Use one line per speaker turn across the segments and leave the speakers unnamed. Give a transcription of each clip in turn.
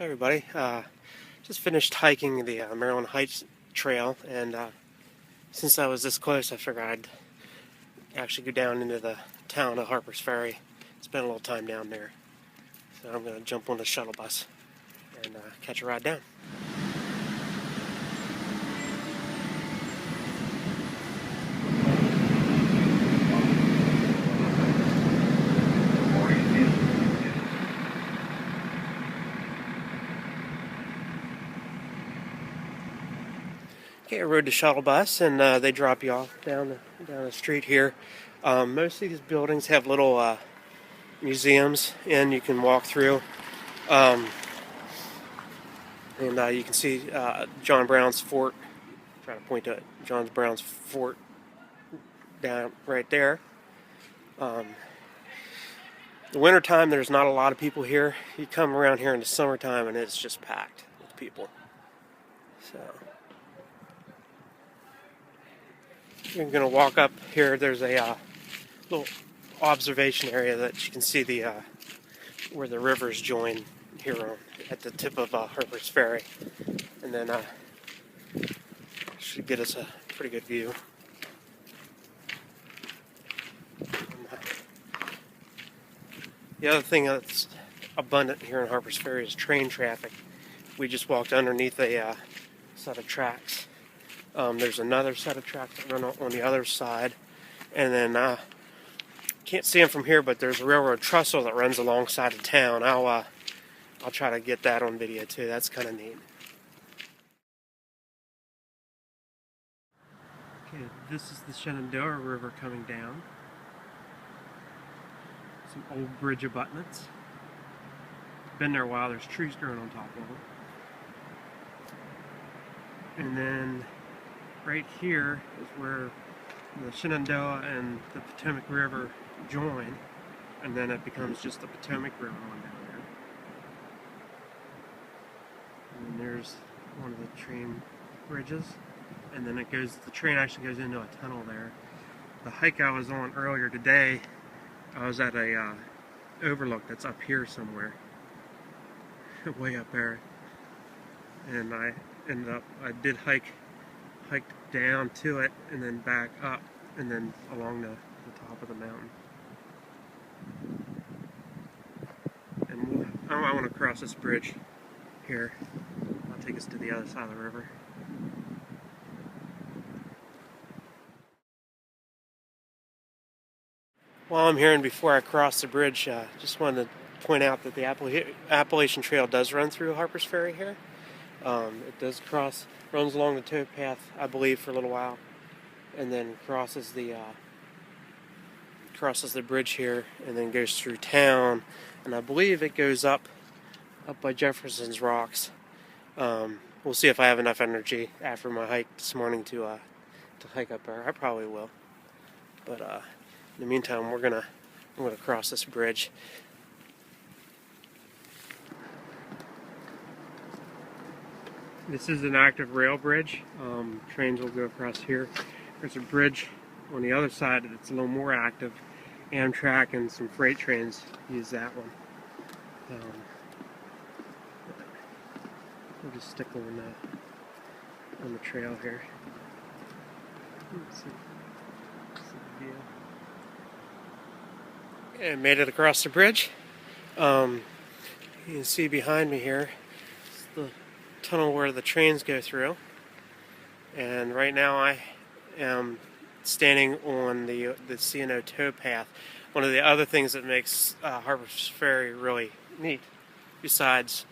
Hi everybody, just finished hiking the Maryland Heights trail, and since I was this close I figured I'd actually go down into the town of Harpers Ferry, spend a little time down there. So I'm going to jump on the shuttle bus and catch a ride down. Okay, I rode the shuttle bus, and they drop you off down the street here. Most of these buildings have little museums, and you can walk through. And you can see John Brown's fort. I'm trying to point to it. John Brown's fort down right there. The wintertime, there's not a lot of people here. You come around here in the summertime, and it's just packed with people. So you're going to walk up here. There's a little observation area that you can see the where the rivers join here at the tip of Harpers Ferry, and then should get us a pretty good view. The other thing that's abundant here in Harpers Ferry is train traffic. We just walked underneath a set of tracks. There's another set of tracks that run on the other side, and then can't see them from here, but there's a railroad trestle that runs alongside of town. I'll try to get that on video too. That's kind of neat. Okay, this is the Shenandoah River coming down. Some old bridge abutments. Been there a while. There's trees growing on top of them. And then right here is where the Shenandoah and the Potomac River join, and then it becomes just the Potomac River on down there. And then there's one of the train bridges, and then the train actually goes into a tunnel there. The hike I was on earlier today, I was at a overlook that's up here somewhere, way up there, and I did hiked down to it and then back up and then along the top of the mountain. And I want to cross this bridge here. I'll take us to the other side of the river. While I'm here and before I cross the bridge, just wanted to point out that the Appalachian Trail does run through Harpers Ferry here. It does runs along the towpath, I believe, for a little while, and then crosses the bridge here, and then goes through town, and I believe it goes up by Jefferson's Rocks. We'll see if I have enough energy after my hike this morning to hike up there. I probably will, but in the meantime, I'm gonna cross this bridge. This is an active rail bridge. Trains will go across here. There's a bridge on the other side that's a little more active. Amtrak and some freight trains use that one. We'll just stick on the trail here. Let's see the view. And made it across the bridge. You can see behind me here is the tunnel where the trains go through, and right now I am standing on the C&O towpath. One of the other things that makes Harpers Ferry really neat, besides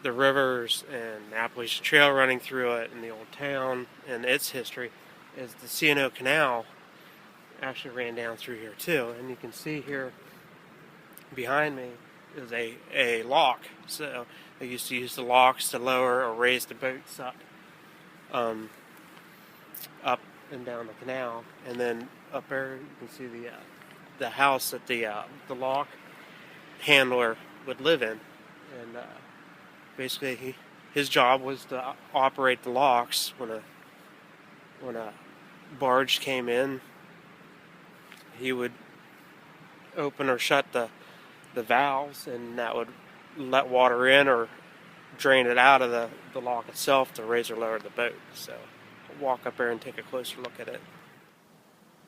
the rivers and the Appalachian Trail running through it and the old town and its history, is the C&O Canal actually ran down through here too. And you can see here behind me is a lock. So they used to use the locks to lower or raise the boats up and down the canal. And then up there you can see the house that the lock handler would live in. And basically his job was to operate the locks when a barge came in. He would open or shut the valves, and that would let water in or drain it out of the lock itself to raise or lower the boat. So I'll walk up there and take a closer look at it.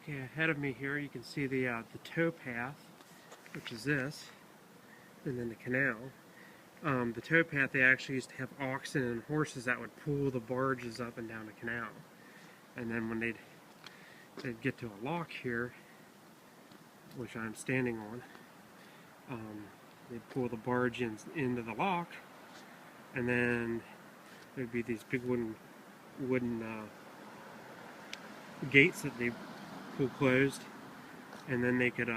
Okay, ahead of me here you can see the tow path, which is this, and then the canal. The tow path, they actually used to have oxen and horses that would pull the barges up and down the canal. And then when they'd get to a lock here, which I'm standing on, they'd pull the barge into the lock, and then there'd be these big wooden gates that they pull closed, and then they could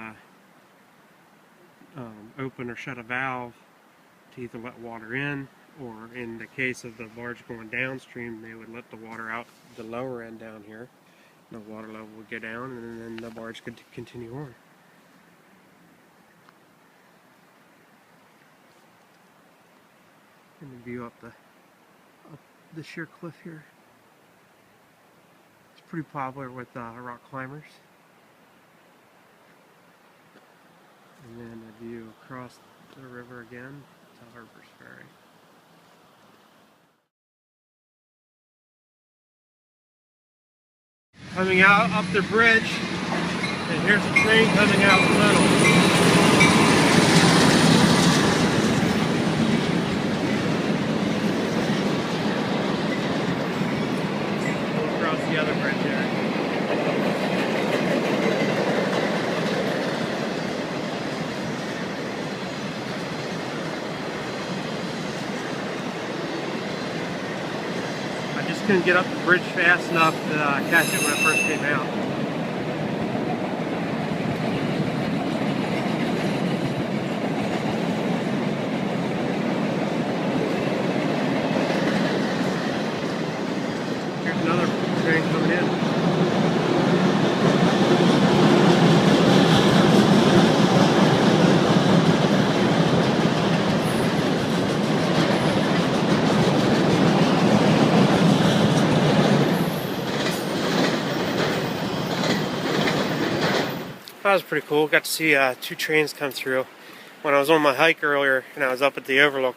open or shut a valve to either let water in, or in the case of the barge going downstream, they would let the water out the lower end down here. The water level would go down, and then the barge could continue on. And the view up the sheer cliff here. It's pretty popular with rock climbers. And then a view across the river again to Harpers Ferry. Coming out up the bridge, and here's a train coming out the middle. Go across the other bridge there. I just couldn't get up the bridge fast enough to catch it when it first came out. Here's another train coming in. That was pretty cool. Got to see two trains come through. When I was on my hike earlier and I was up at the overlook,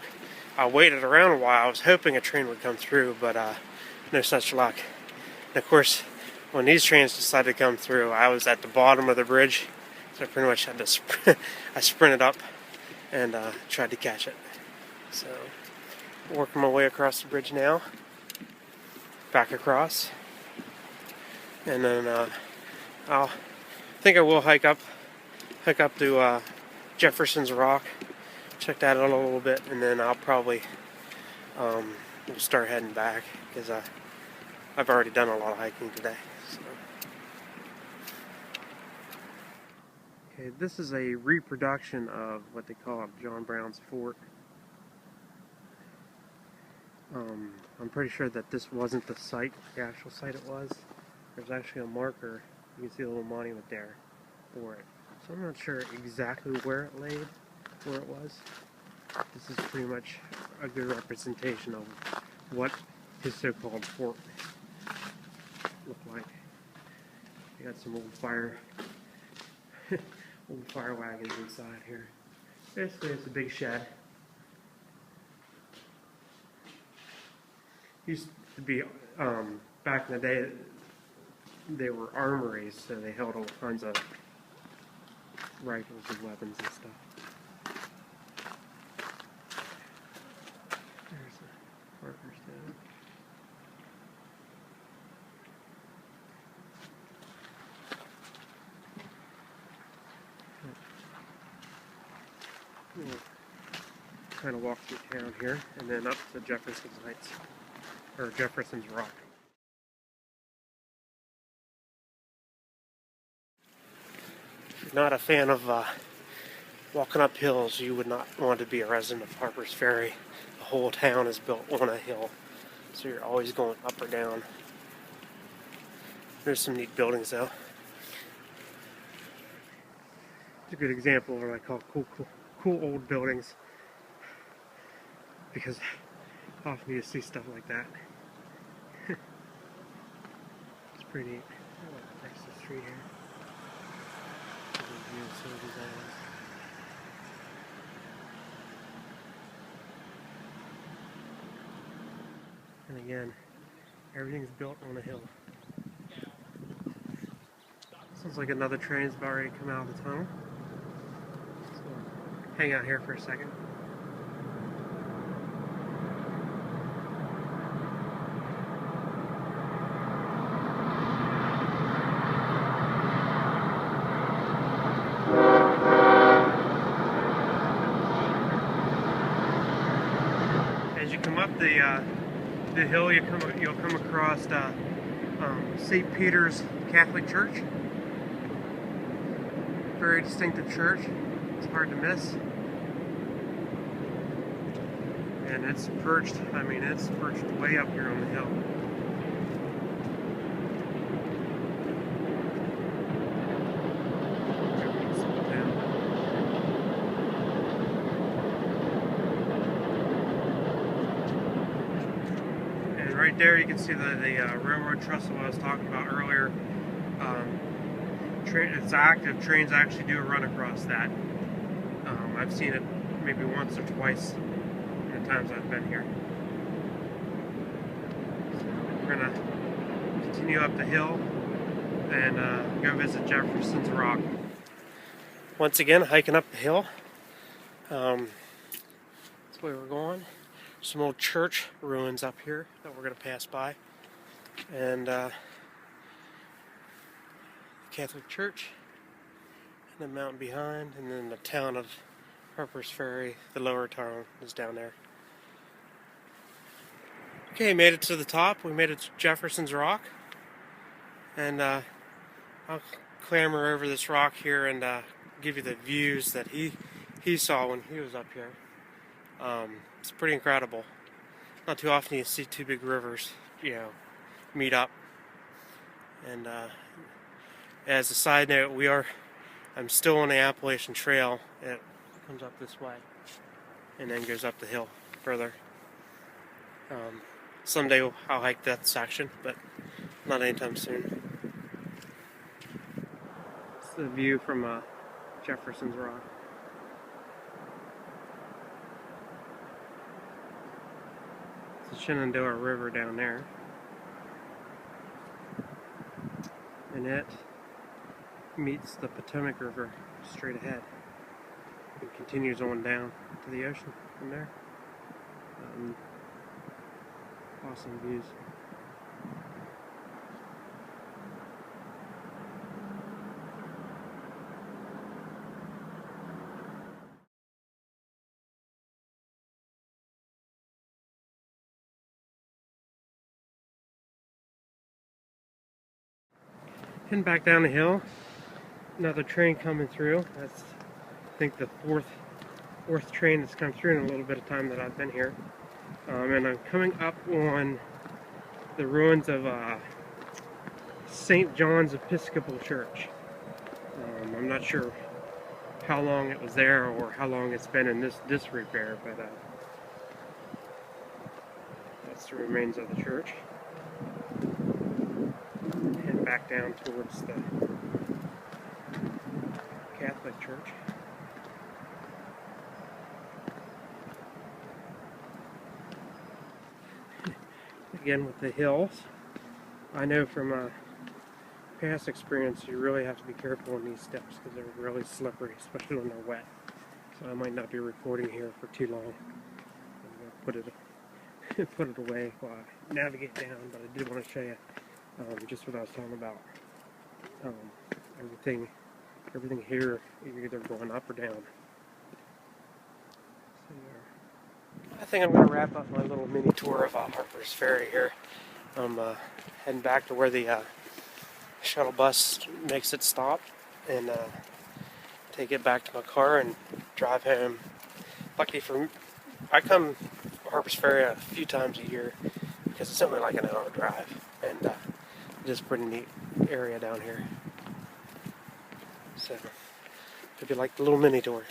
I waited around a while. I was hoping a train would come through, but no such luck. And of course, when these trains decided to come through, I was at the bottom of the bridge, so I pretty much had to I sprinted up and tried to catch it. So, working my way across the bridge now, back across, and then I think I will hike up to Jefferson's Rock, check that out a little bit, and then I'll probably we'll start heading back because I've already done a lot of hiking today. So. Okay, this is a reproduction of what they call John Brown's Fort. I'm pretty sure that this wasn't the site, the actual site it was. There's actually a marker. You can see a little monument there for it. So I'm not sure exactly where it laid, where it was. This is pretty much a good representation of what his so-called fort looked like. We got some old fire wagons inside here. Basically, it's a big shed. Used to be back in the day. They were armories, so they held all kinds of rifles and weapons and stuff. There's the Harpers down. We'll kind of walk through town here, and then up to Jefferson's Heights, or Jefferson's Rock. Not a fan of walking up hills, you would not want to be a resident of Harpers Ferry. The whole town is built on a hill, so you're always going up or down. There's some neat buildings though. It's a good example of what I call cool old buildings, because often you see stuff like that. It's pretty neat. Next to the street here. And again, everything's built on a hill. Sounds like another train's about ready to come out of the tunnel. So hang out here for a second. As you come up the hill, you'll come across St. Peter's Catholic Church. Very distinctive church. It's hard to miss. And it's perched way up here on the hill. And right there you can see the railroad trestle I was talking about earlier. It's active. Trains actually do a run across that. I've seen it maybe once or twice in the times I've been here. So we're gonna continue up the hill and go visit Jefferson's Rock. Once again, hiking up the hill. That's the way we're going. Some old church ruins up here that we're gonna pass by, and Catholic Church, and the mountain behind, and then the town of Harpers Ferry, the lower town, is down there. Okay, made it to the top. We made it to Jefferson's Rock, and I'll clamber over this rock here and give you the views that he saw when he was up here. It's pretty incredible. Not too often you see two big rivers, meet up. And as a side note, I'm still on the Appalachian Trail. It comes up this way and then goes up the hill further. Someday I'll hike that section, but not anytime soon. It's the view from Jefferson's Rock. It's the Shenandoah River down there. And it meets the Potomac River straight ahead. It continues on down to the ocean from there. Awesome views. Heading back down the hill, another train coming through. That's, I think, the fourth train that's come through in a little bit of time that I've been here. And I'm coming up on the ruins of St. John's Episcopal Church. I'm not sure how long it was there or how long it's been in this disrepair, but that's the remains of the church. And back down towards the Catholic Church. Again, with the hills, I know from past experience you really have to be careful on these steps because they're really slippery, especially when they're wet. So I might not be recording here for too long. I'm going to put it away while I navigate down, but I did want to show you just what I was talking about. Everything here, you're either going up or down. So, I think I'm going to wrap up my little mini tour of Harpers Ferry here. I'm heading back to where the shuttle bus makes its stop and take it back to my car and drive home. Lucky for me, I come to Harpers Ferry a few times a year because it's only like an hour drive, and just a pretty neat area down here. So, hope you like the little mini tour.